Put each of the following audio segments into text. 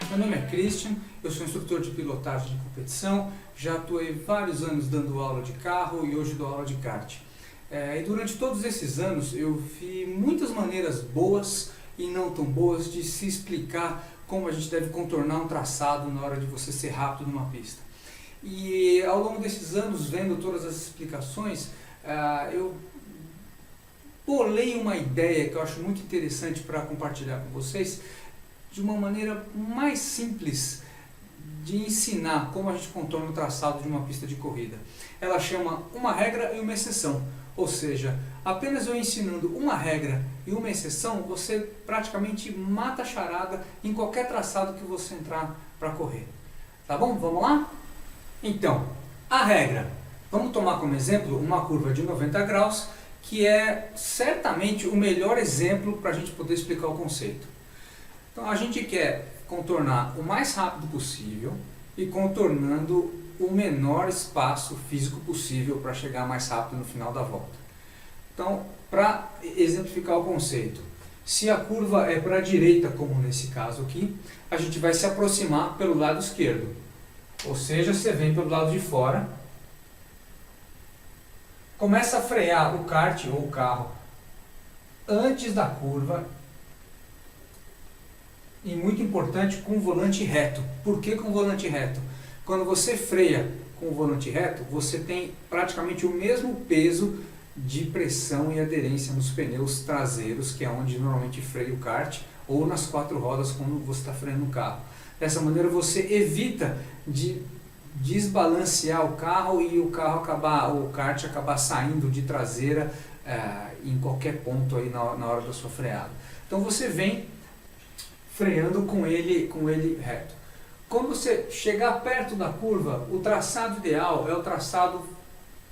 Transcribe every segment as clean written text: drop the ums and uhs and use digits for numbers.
meu nome é Christian, eu sou instrutor de pilotagem de competição, já atuei vários anos dando aula de carro e hoje dou aula de kart. E durante todos esses anos eu vi muitas maneiras boas e não tão boas de se explicar como a gente deve contornar um traçado na hora de você ser rápido numa pista. E ao longo desses anos, vendo todas as explicações, eu bolei uma ideia que eu acho muito interessante para compartilhar com vocês, de uma maneira mais simples de ensinar como a gente contorna o traçado de uma pista de corrida. Ela chama uma regra e uma exceção, ou seja, apenas eu ensinando uma regra e uma exceção, você praticamente mata a charada em qualquer traçado que você entrar para correr. Tá bom? Vamos lá? Então, a regra. Vamos tomar como exemplo uma curva de 90 graus, que é certamente o melhor exemplo para a gente poder explicar o conceito. Então a gente quer contornar o mais rápido possível e contornando o menor espaço físico possível para chegar mais rápido no final da volta. Então, para exemplificar o conceito, se a curva é para a direita, como nesse caso aqui, a gente vai se aproximar pelo lado esquerdo. Ou seja, você vem pelo lado de fora, começa a frear o kart ou o carro antes da curva. E muito importante, com o volante reto. Por que com o volante reto? Quando você freia com o volante reto, você tem praticamente o mesmo peso de pressão e aderência nos pneus traseiros, que é onde normalmente freia o kart, ou nas quatro rodas quando você está freando o carro. Dessa maneira você evita de desbalancear o carro e o kart acabar saindo de traseira em qualquer ponto aí na hora da sua freada. Então você vem freando com ele reto. Quando você chegar perto da curva, o traçado ideal é o traçado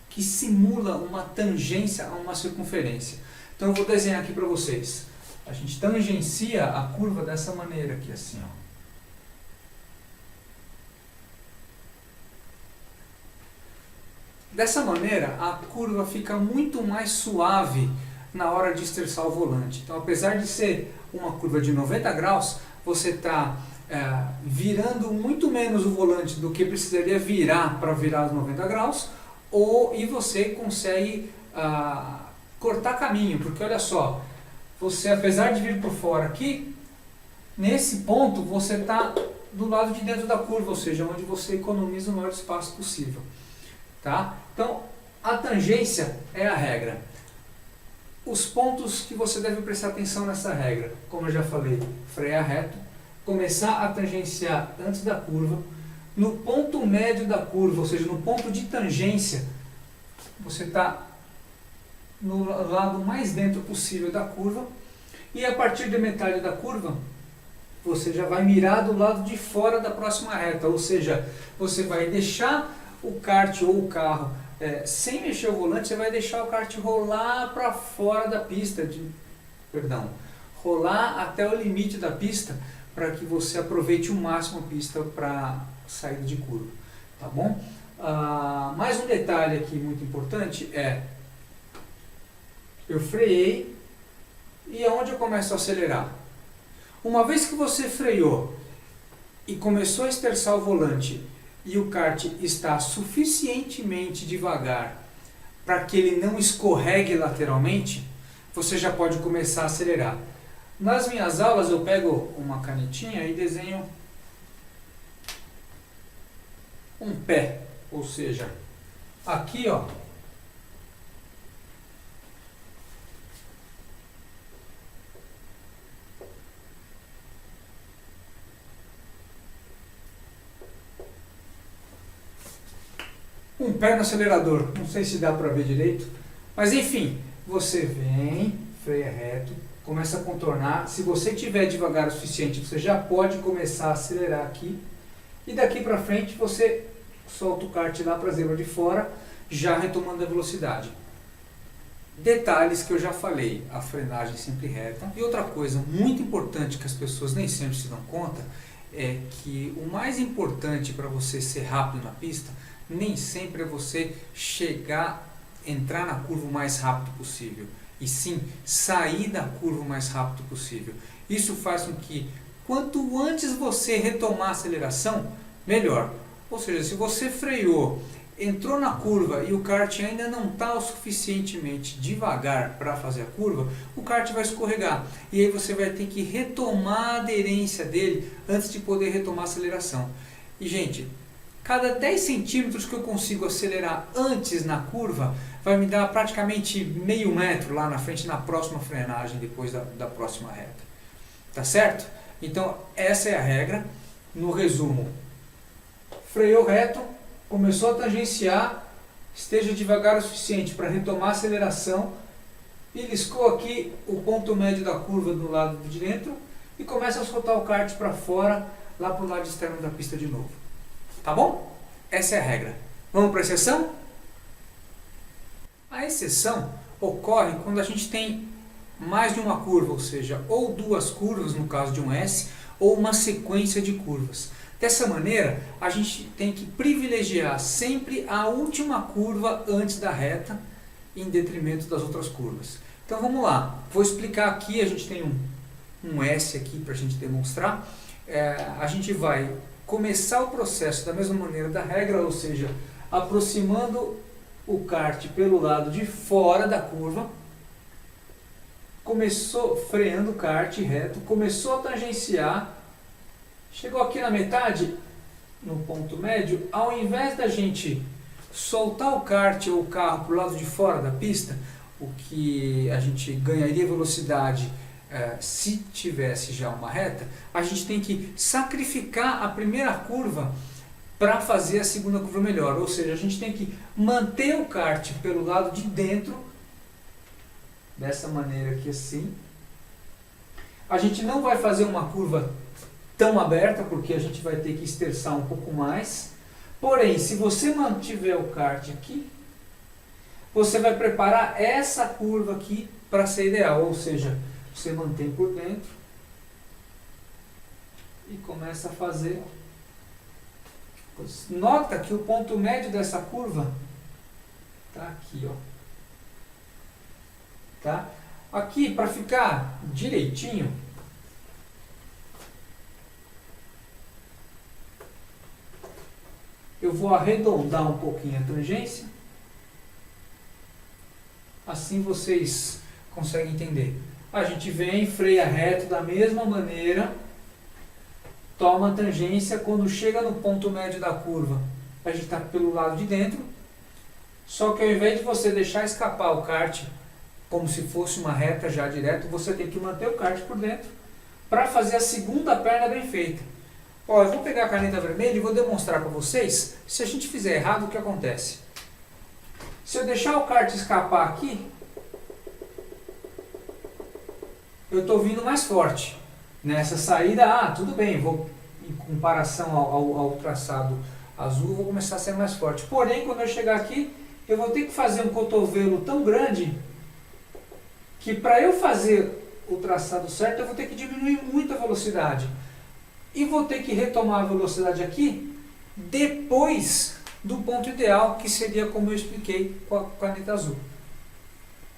que simula uma tangência a uma circunferência. Então eu vou desenhar aqui para vocês. A gente tangencia a curva dessa maneira aqui, assim, ó. Dessa maneira, a curva fica muito mais suave na hora de estressar o volante. Então, apesar de ser uma curva de 90 graus, você está virando muito menos o volante do que precisaria virar para virar os 90 graus, e você consegue cortar caminho, porque olha só, você, apesar de vir por fora aqui, nesse ponto você está do lado de dentro da curva, ou seja, onde você economiza o maior espaço possível. Tá? Então, a tangência é a regra. Os pontos que você deve prestar atenção nessa regra, como eu já falei, frear reto, começar a tangenciar antes da curva, no ponto médio da curva, ou seja, no ponto de tangência, você está no lado mais dentro possível da curva, e a partir da metade da curva, você já vai mirar do lado de fora da próxima reta, ou seja, você vai deixar o kart ou o carro sem mexer o volante, você vai deixar o kart rolar para fora da pista, rolar até o limite da pista, para que você aproveite o máximo a pista para saída de curva, tá bom? Mais um detalhe aqui muito importante eu freiei e aonde eu começo a acelerar? Uma vez que você freou e começou a esterçar o volante e o kart está suficientemente devagar para que ele não escorregue lateralmente, você já pode começar a acelerar. Nas minhas aulas eu pego uma canetinha e desenho um pé, ou seja, aqui ó, um pé no acelerador, não sei se dá para ver direito, mas enfim, você vem, freia reto, começa a contornar. Se você estiver devagar o suficiente, você já pode começar a acelerar aqui, e daqui para frente você solta o kart lá para a zebra de fora, já retomando a velocidade. Detalhes que eu já falei, a frenagem sempre reta. E outra coisa muito importante que as pessoas nem sempre se dão conta, é que o mais importante para você ser rápido na pista, nem sempre é você entrar na curva o mais rápido possível, e sim sair da curva o mais rápido possível. Isso faz com que quanto antes você retomar a aceleração, melhor. Ou seja, se você freou, entrou na curva e o kart ainda não está o suficientemente devagar para fazer a curva, o kart vai escorregar. E aí você vai ter que retomar a aderência dele antes de poder retomar a aceleração. E gente, cada 10 centímetros que eu consigo acelerar antes na curva, vai me dar praticamente meio metro lá na frente, na próxima frenagem, depois da próxima reta. Tá certo? Então, essa é a regra. No resumo, freou reto, começou a tangenciar, esteja devagar o suficiente para retomar a aceleração, beliscou aqui o ponto médio da curva do lado de dentro e começa a soltar o kart para fora, lá para o lado externo da pista de novo. Tá bom? Essa é a regra. Vamos para a exceção? A exceção ocorre quando a gente tem mais de uma curva, ou seja, ou duas curvas no caso de um S, ou uma sequência de curvas. Dessa maneira, a gente tem que privilegiar sempre a última curva antes da reta, em detrimento das outras curvas. Então vamos lá, vou explicar aqui, a gente tem um S aqui para a gente demonstrar. A gente vai começar o processo da mesma maneira da regra, ou seja, aproximando o kart pelo lado de fora da curva, começou freando o kart reto, começou a tangenciar, chegou aqui na metade, no ponto médio, ao invés da gente soltar o kart ou o carro para o lado de fora da pista, o que a gente ganharia velocidade se tivesse já uma reta, a gente tem que sacrificar a primeira curva para fazer a segunda curva melhor. Ou seja, a gente tem que manter o kart pelo lado de dentro, dessa maneira aqui assim. A gente não vai fazer uma curva tão aberta, porque a gente vai ter que esterçar um pouco mais. Porém, se você mantiver o kart aqui, você vai preparar essa curva aqui para ser ideal. Ou seja, você mantém por dentro e começa a fazer. Nota que o ponto médio dessa curva está aqui, ó. Tá? Aqui, para ficar direitinho, eu vou arredondar um pouquinho a tangência. Assim vocês conseguem entender. A gente vem, freia reto da mesma maneira, toma a tangência, quando chega no ponto médio da curva, a gente está pelo lado de dentro, só que ao invés de você deixar escapar o kart como se fosse uma reta já direto, você tem que manter o kart por dentro para fazer a segunda perna bem feita. Ó, eu vou pegar a caneta vermelha e vou demonstrar para vocês, se a gente fizer errado, o que acontece. Se eu deixar o kart escapar aqui, eu estou vindo mais forte. Nessa saída, tudo bem, vou, em comparação ao traçado azul, vou começar a ser mais forte. Porém, quando eu chegar aqui, eu vou ter que fazer um cotovelo tão grande que para eu fazer o traçado certo, eu vou ter que diminuir muito a velocidade. E vou ter que retomar a velocidade aqui depois do ponto ideal, que seria como eu expliquei com a caneta azul.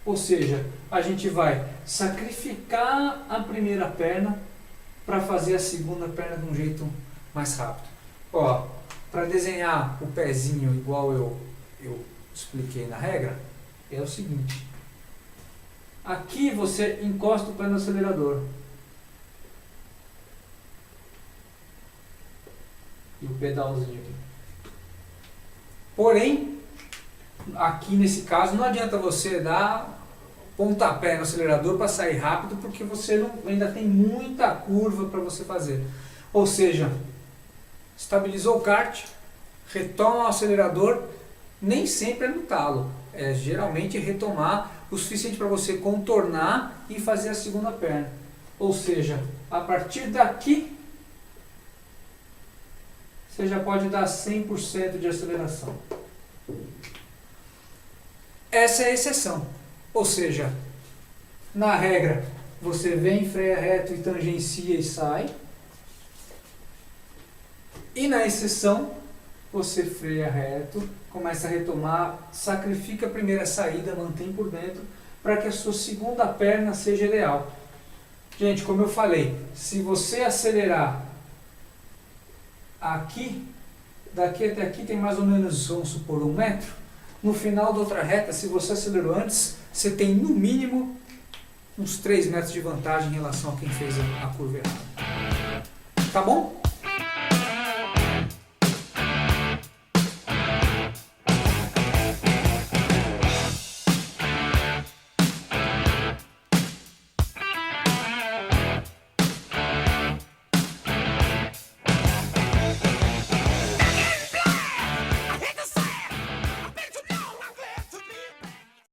Ou seja, a gente vai sacrificar a primeira perna para fazer a segunda perna de um jeito mais rápido. Ó, para desenhar o pezinho igual eu expliquei na regra, é o seguinte. Aqui você encosta o pé no acelerador. E o pedalzinho aqui. Porém, aqui nesse caso não adianta você dar pontapé no acelerador para sair rápido, porque você ainda tem muita curva para você fazer. Ou seja, estabilizou o kart, retoma o acelerador, nem sempre é no talo. É geralmente retomar o suficiente para você contornar e fazer a segunda perna. Ou seja, a partir daqui, você já pode dar 100% de aceleração. Essa é a exceção. Ou seja, na regra, você vem, freia reto e tangencia e sai. E na exceção, você freia reto, começa a retomar, sacrifica a primeira saída, mantém por dentro, para que a sua segunda perna seja ideal. Gente, como eu falei, se você acelerar aqui, daqui até aqui tem mais ou menos, vamos supor, 1 metro. No final da outra reta, se você acelerou antes, você tem no mínimo uns 3 metros de vantagem em relação a quem fez a curva errada. Tá bom?